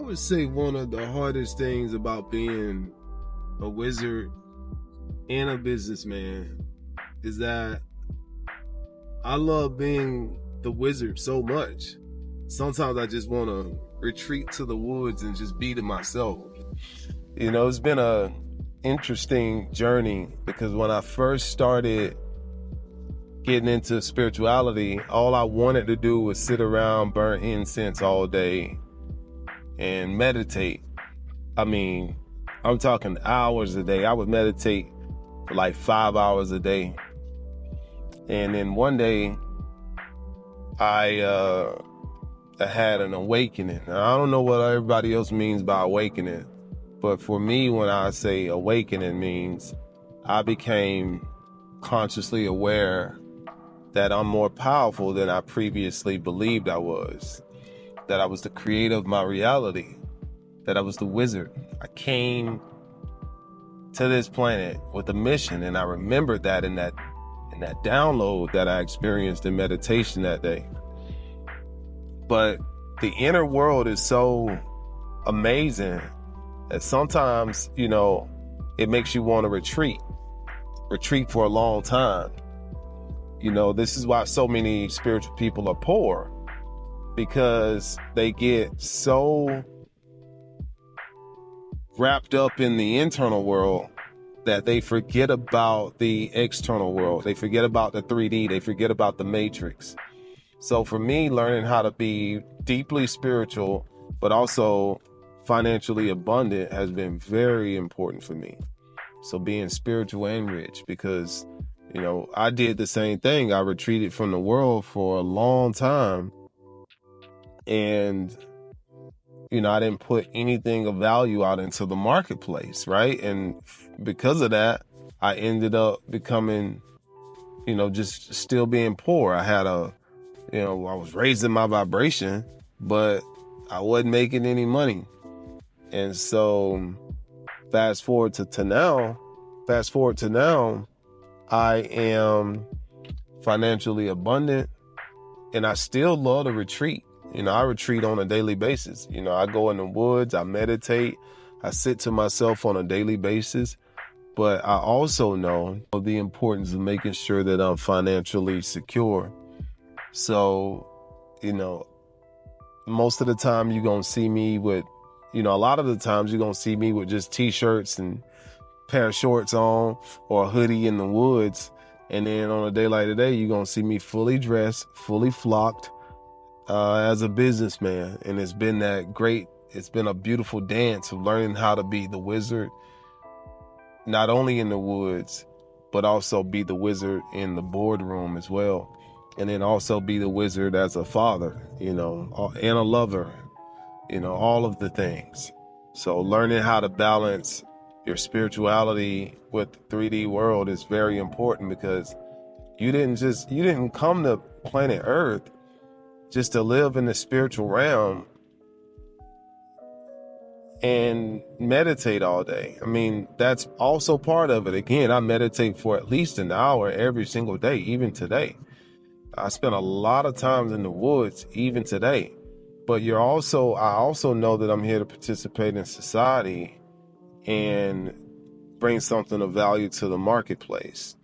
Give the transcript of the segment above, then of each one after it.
would say one of the hardest things about being a wizard and a businessman is that I love being the wizard so much. Sometimes I just want to retreat to the woods and just be to myself. You know, it's been a interesting journey because when I first started getting into spirituality, all I wanted to do was sit around, burn incense all day and meditate. I mean, I'm talking hours a day. I would meditate for like 5 hours a day. And then one day I had an awakening. Now, I don't know what everybody else means by awakening, but for me, when I say awakening, means I became consciously aware that I'm more powerful than I previously believed I was, that I was the creator of my reality, that I was the wizard. I came to this planet with a mission, and I remembered that in that download that I experienced in meditation that day. But the inner world is so amazing that sometimes, you know, it makes you want to retreat for a long time. You know, this is why so many spiritual people are poor, because they get so wrapped up in the internal world that they forget about the external world. They forget about the 3D. They forget about the matrix. So for me, learning how to be deeply spiritual, but also financially abundant has been very important for me. So being spiritual and rich, because, you know, I did the same thing. I retreated from the world for a long time. And, you know, I didn't put anything of value out into the marketplace, right? And because of that, I ended up becoming, you know, just still being poor. I was raising my vibration, but I wasn't making any money. And so fast forward to now, I am financially abundant, and I still love to retreat. You know, I retreat on a daily basis. You know, I go in the woods, I meditate, I sit to myself on a daily basis. But I also know the importance of making sure that I'm financially secure. So, you know, most of the time you're going to see me with, you know, a lot of the times you're going to see me with just t-shirts and pair of shorts on or a hoodie in the woods. And then on a day like today, you're going to see me fully dressed, fully flocked as a businessman. And it's been a beautiful dance of learning how to be the wizard, not only in the woods, but also be the wizard in the boardroom as well. And then also be the wizard as a father, you know, and a lover, you know, all of the things. So learning how to balance your spirituality with the 3D world is very important, because you didn't come to planet Earth just to live in the spiritual realm and meditate all day. I mean, that's also part of it. Again, I meditate for at least an hour every single day, even today. I spend a lot of time in the woods, even today. But I also know that I'm here to participate in society and bring something of value to the marketplace.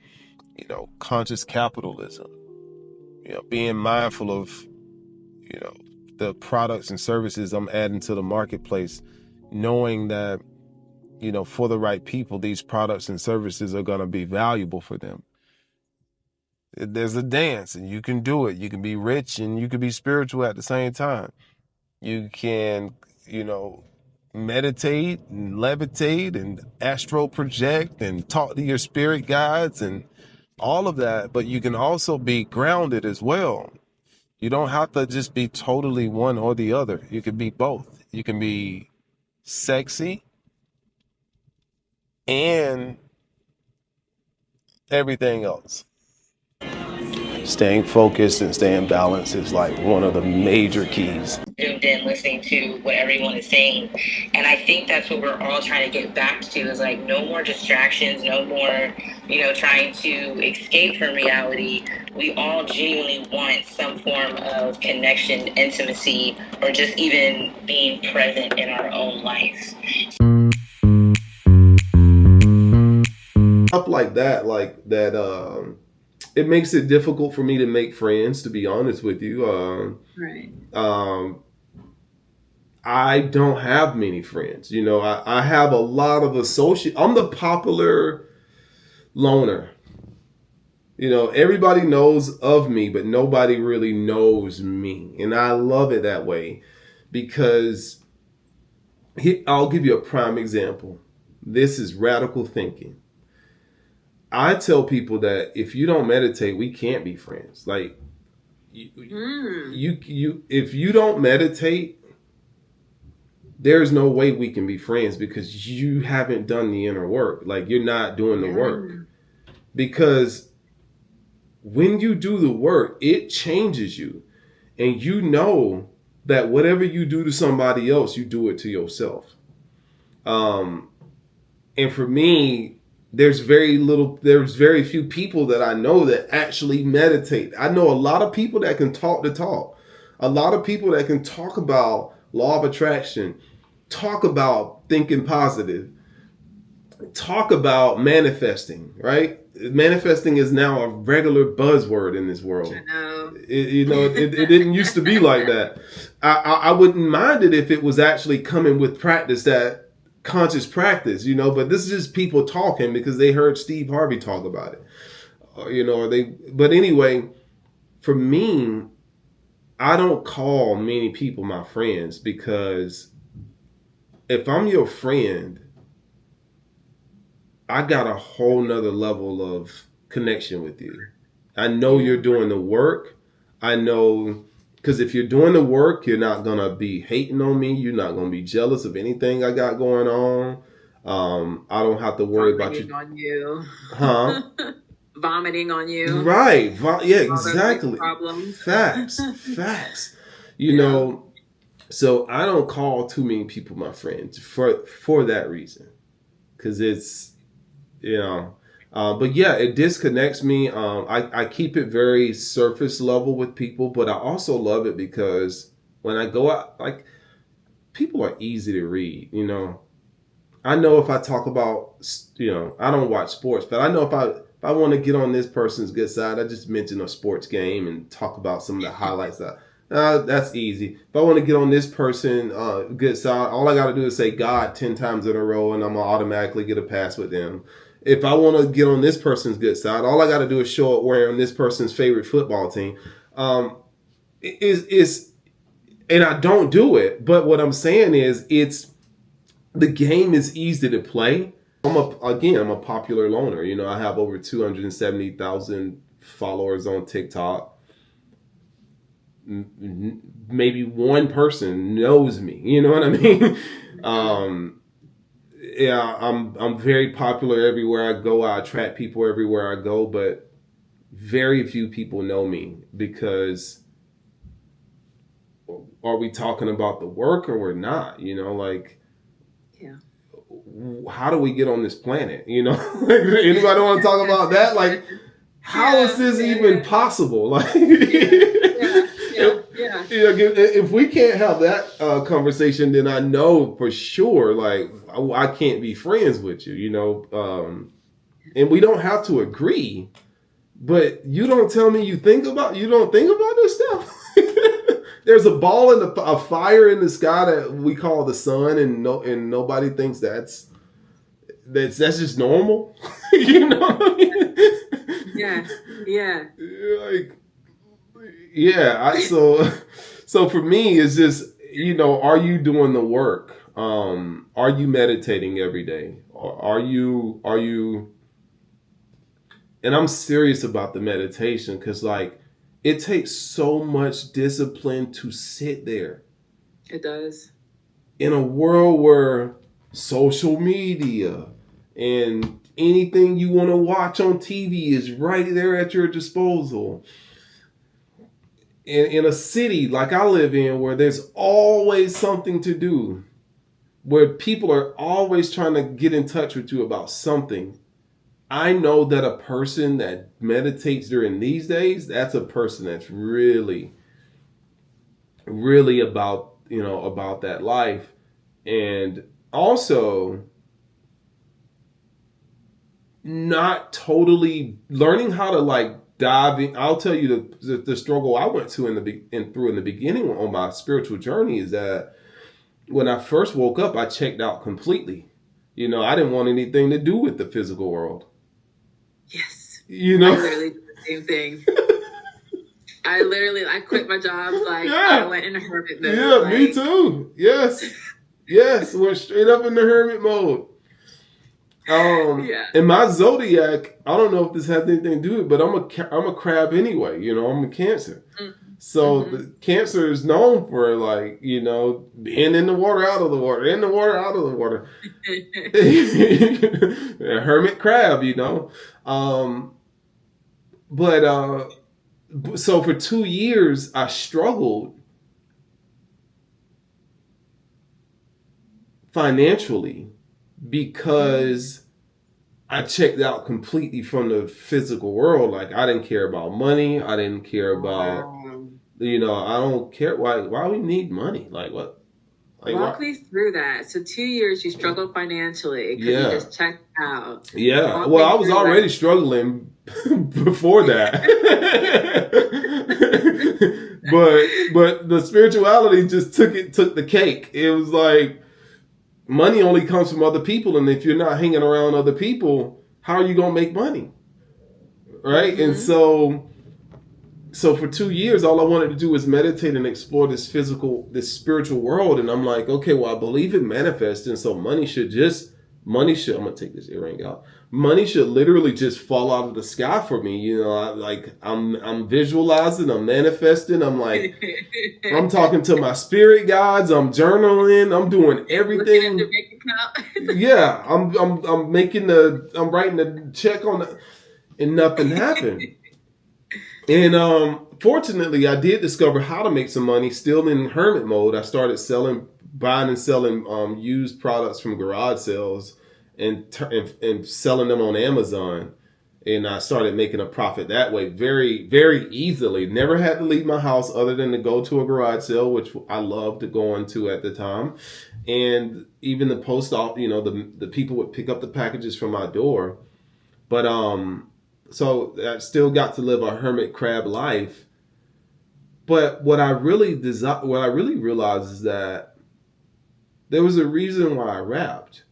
You know, conscious capitalism, you know, being mindful of, you know, the products and services I'm adding to the marketplace, knowing that, you know, for the right people, these products and services are going to be valuable for them. There's a dance, and you can do it. You can be rich and you can be spiritual at the same time. You can, you know, meditate and levitate and astral project and talk to your spirit guides and all of that. But you can also be grounded as well. You don't have to just be totally one or the other. You can be both. You can be sexy and everything else. staying focused and staying balanced is like one of the major keys. Zoomed in listening to what everyone is saying, and I think that's what we're all trying to get back to, is like no more distractions, no more trying to escape from reality. We all genuinely want some form of connection, intimacy, or just even being present in our own life. Stuff like that, it makes it difficult for me to make friends, to be honest with you. Right. I don't have many friends. I have a lot of associates. I'm the popular loner. Everybody knows of me, but nobody really knows me. And I love it that way because I'll give you a prime example. This is radical thinking. I tell people that if you don't meditate, we can't be friends. Like, if you don't meditate, there's no way we can be friends because you haven't done the inner work. Like, you're not doing the work. Because when you do the work, it changes you. And you know that whatever you do to somebody else, you do it to yourself. And for me, there's very few people that I know that actually meditate. I know a lot of people that can talk the talk. A lot of people that can talk about law of attraction, talk about thinking positive, talk about manifesting, right? Manifesting is now a regular buzzword in this world. I know. It didn't used to be like that. I wouldn't mind it if it was actually coming with practice, that conscious practice, but this is just people talking because they heard Steve Harvey talk about it. But anyway, for me, I don't call many people my friends, because if I'm your friend, I got a whole nother level of connection with you. I know you're doing the work. I know, because if you're doing the work, you're not going to be hating on me. You're not going to be jealous of anything I got going on. I don't have to worry about you. On you. Huh? Vomiting on you. Right. Yeah, exactly. Problems. Facts. So I don't call too many people my friends for that reason. Because it's, but yeah, it disconnects me. I keep it very surface level with people, but I also love it because when I go out, like, people are easy to read. I know if I talk about, I don't watch sports, but I know if I want to get on this person's good side, I just mention a sports game and talk about some of the highlights. That's easy. If I want to get on this person good side, all I got to do is say God 10 times in a row, and I'm going to automatically get a pass with them. If I want to get on this person's good side, all I got to do is show up wearing this person's favorite football team. And I don't do it. But what I'm saying is, the game is easy to play. I'm a popular loner. I have over 270,000 followers on TikTok. Maybe one person knows me. You know what I mean? Yeah, I'm very popular everywhere I go. I attract people everywhere I go, but very few people know me, because are we talking about the work or we're not? Yeah. How do we get on this planet? Anybody want to talk about that? Like, how is this even possible? Like, if we can't have that conversation, then I know for sure, like, I can't be friends with you, and we don't have to agree, but you don't tell me you don't think about this stuff. There's a ball a fire in the sky that we call the sun, and nobody thinks that's just normal. What I mean? Yeah. So for me, it's just, are you doing the work? Are you meditating every day? Are you? And I'm serious about the meditation, because, like, it takes so much discipline to sit there. It does. In a world where social media and anything you want to watch on TV is right there at your disposal. in a city like I live in where there's always something to do, where people are always trying to get in touch with you about something, I know that a person that meditates during these days, that's a person that's really, really about, about that life. And also not totally learning how to like dive in. I'll tell you the struggle I went to in the beginning on my spiritual journey is that when I first woke up, I checked out completely. I didn't want anything to do with the physical world. Yes. I literally did the same thing. I quit my job. Like, I went in a hermit mode. Yeah, like, me too. Yes. Yes. Went straight up in the hermit mode. And my zodiac, I don't know if this has anything to do with it, but I'm a crab anyway. I'm a Cancer. Mm-hmm. So the Cancer is known for like, being in the water, out of the water, in the water, out of the water. A hermit crab, But so for 2 years I struggled financially because I checked out completely from the physical world. Like I didn't care about money. I didn't care about, I don't care. Why we need money? Like what? Like, walk me through that. So 2 years you struggled finanically because you just checked out. Yeah. Well, I was already struggling before that. but the spirituality just took the cake. It was like money only comes from other people, and if you're not hanging around other people, how are you gonna make money? Right? Mm-hmm. And so for 2 years, all I wanted to do was meditate and explore this spiritual world. And I'm like, okay, well, I believe in manifesting. So money should, I'm going to take this earring out. Money should literally just fall out of the sky for me. I'm visualizing, I'm manifesting. I'm like, I'm talking to my spirit guides. I'm journaling. I'm doing everything. Yeah. I'm writing the check and nothing happened. And fortunately, I did discover how to make some money. Still in hermit mode, I started buying and selling used products from garage sales and selling them on Amazon. And I started making a profit that way very, very easily. Never had to leave my house other than to go to a garage sale, which I loved to go into at the time. And even the post office, the people would pick up the packages from my door. But so I still got to live a hermit crab life. But what I really realized is that there was a reason why I rapped.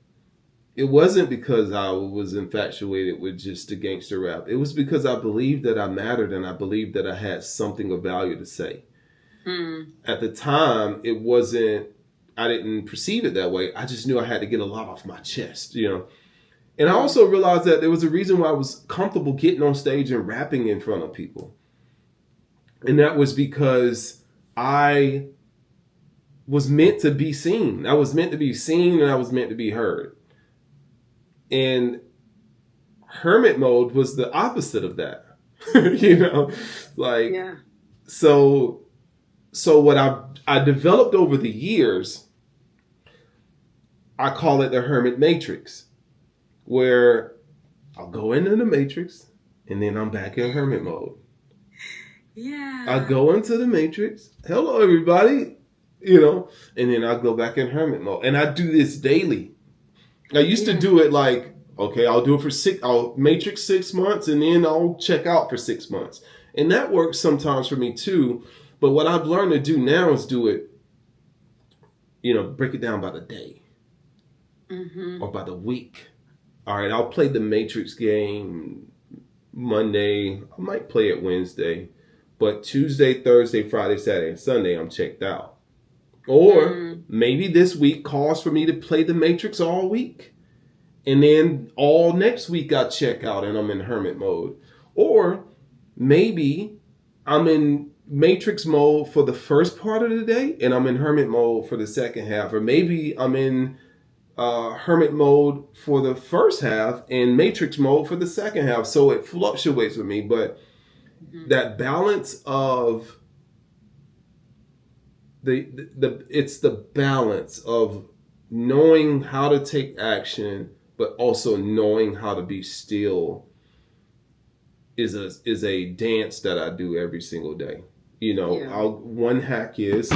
It wasn't because I was infatuated with just the gangster rap. It was because I believed that I mattered and I believed that I had something of value to say. At the time, I didn't perceive it that way. I just knew I had to get a lot off my chest, And I also realized that there was a reason why I was comfortable getting on stage and rapping in front of people. And that was because I was meant to be seen. I was meant to be seen and I was meant to be heard. And hermit mode was the opposite of that. So what I developed over the years, I call it the hermit matrix, where I'll go into the matrix and then I'm back in hermit mode. Yeah. I go into the matrix. Hello, everybody. And then I'll go back in hermit mode. And I do this daily. I used to do it like, okay, I'll do it for I'll matrix 6 months and then I'll check out for 6 months. And that works sometimes for me too. But what I've learned to do now is do it, break it down by the day or by the week. All right, I'll play the Matrix game Monday. I might play it Wednesday. But Tuesday, Thursday, Friday, Saturday, and Sunday, I'm checked out. Or maybe this week calls for me to play the Matrix all week. And then all next week I check out and I'm in hermit mode. Or maybe I'm in Matrix mode for the first part of the day and I'm in hermit mode for the second half. Or maybe I'm in hermit mode for the first half and matrix mode for the second half. So it fluctuates with me. But that balance of it's the balance of knowing how to take action, but also knowing how to be still is a dance that I do every single day. One hack is,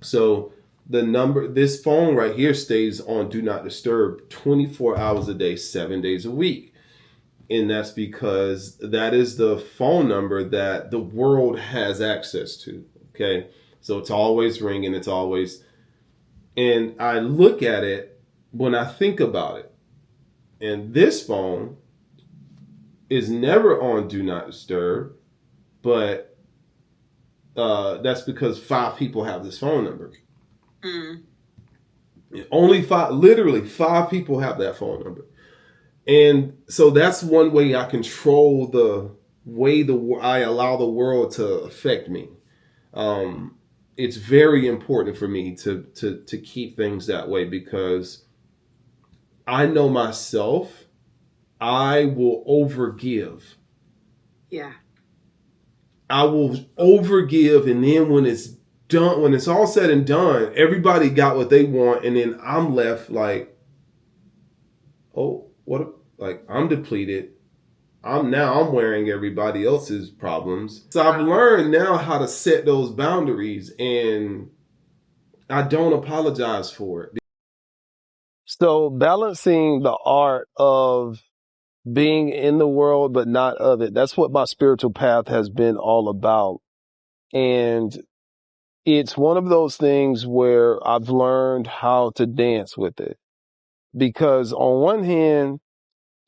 so this phone right here stays on do not disturb 24 hours a day, 7 days a week. And that's because that is the phone number that the world has access to. Okay. So it's always ringing. And I look at it when I think about it. And this phone is never on do not disturb, but that's because 5 people have this phone number. Only 5, literally 5 people have that phone number. And so that's one way I control the way I allow the world to affect me. It's very important for me to keep things that way, because I know myself, I will overgive. Yeah. I will overgive, and then when it's done, when it's all said and done, everybody got what they want, and then I'm left like, oh, what? Like, I'm depleted. I'm wearing everybody else's problems. So I've learned now how to set those boundaries, and I don't apologize for it. So balancing the art of being in the world but not of it, that's what my spiritual path has been all about. And it's one of those things where I've learned how to dance with it. Because on one hand,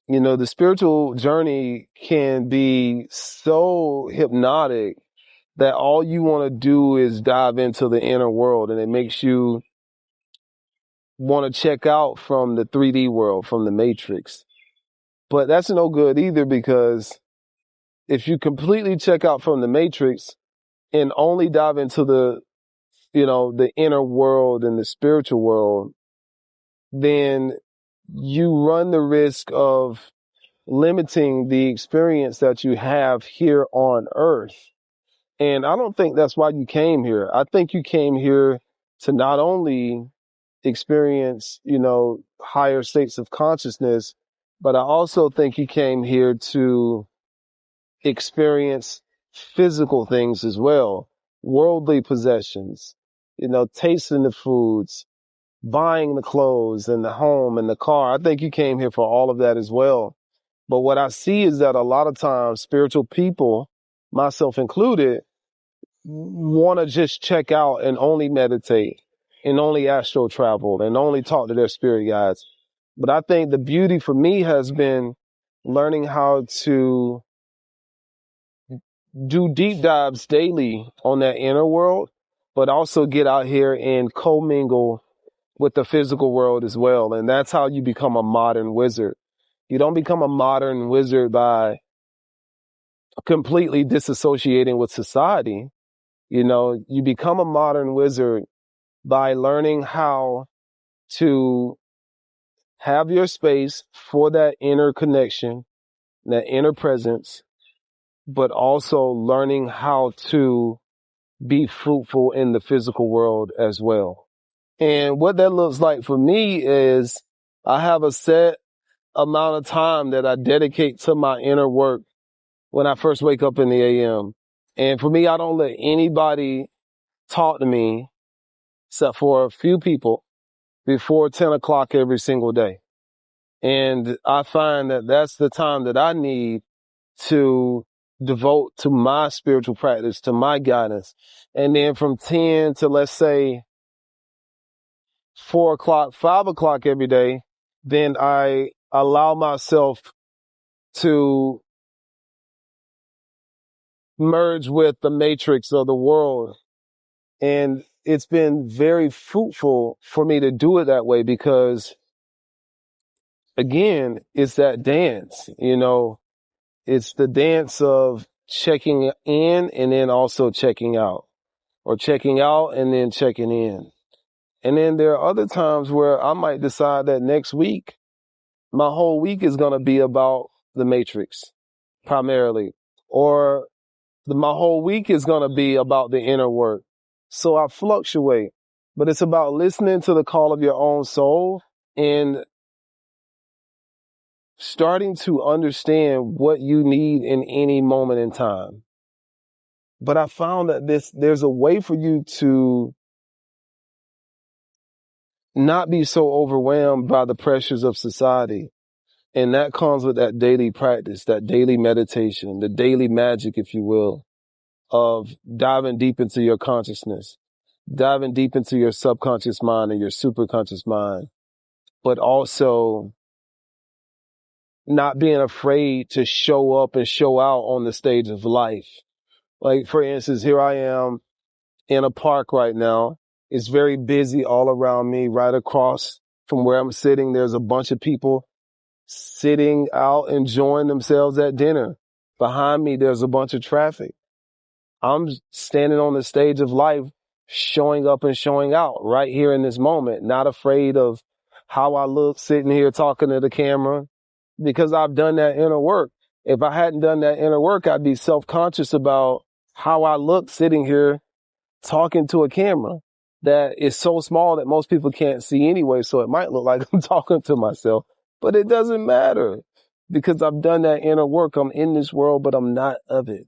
the spiritual journey can be so hypnotic that all you want to do is dive into the inner world, and it makes you want to check out from the 3D world, from the Matrix. But that's no good either, because if you completely check out from the Matrix and only dive into the inner world and the spiritual world, then you run the risk of limiting the experience that you have here on Earth. And I don't think that's why you came here. I think you came here to not only experience, higher states of consciousness, but I also think you came here to experience physical things as well, worldly possessions, tasting the foods, buying the clothes and the home and the car. I think you came here for all of that as well. But what I see is that a lot of times spiritual people, myself included, want to just check out and only meditate and only astral travel and only talk to their spirit guides. But I think the beauty for me has been learning how to do deep dives daily on that inner world, but also get out here and commingle with the physical world as well. And that's how you become a modern wizard. You don't become a modern wizard by completely disassociating with society. You become a modern wizard by learning how to have your space for that inner connection, that inner presence, but also learning how to be fruitful in the physical world as well. And what that looks like for me is I have a set amount of time that I dedicate to my inner work when I first wake up in the AM. And for me, I don't let anybody talk to me except for a few people before 10 o'clock every single day. And I find that that's the time that I need to devote to my spiritual practice, to my guidance. And then from 10 to, let's say, 4 o'clock, 5 o'clock every day, then I allow myself to merge with the matrix of the world. And it's been very fruitful for me to do it that way, because again, it's that dance, it's the dance of checking in and then also checking out, or checking out and then checking in. And then there are other times where I might decide that next week, my whole week is going to be about the matrix primarily, or my whole week is going to be about the inner work. So I fluctuate, but it's about listening to the call of your own soul and starting to understand what you need in any moment in time. But I found that there's a way for you to not be so overwhelmed by the pressures of society. And that comes with that daily practice, that daily meditation, the daily magic, if you will, of diving deep into your consciousness, diving deep into your subconscious mind and your superconscious mind, but also not being afraid to show up and show out on the stage of life. Like, for instance, here I am in a park right now. It's very busy all around me. Right across from where I'm sitting, there's a bunch of people sitting out enjoying themselves at dinner. Behind me, there's a bunch of traffic. I'm standing on the stage of life, showing up and showing out right here in this moment, not afraid of how I look sitting here talking to the camera, because I've done that inner work. If I hadn't done that inner work, I'd be self-conscious about how I look sitting here talking to a camera that is so small that most people can't see anyway. So it might look like I'm talking to myself, but it doesn't matter because I've done that inner work. I'm in this world, but I'm not of it.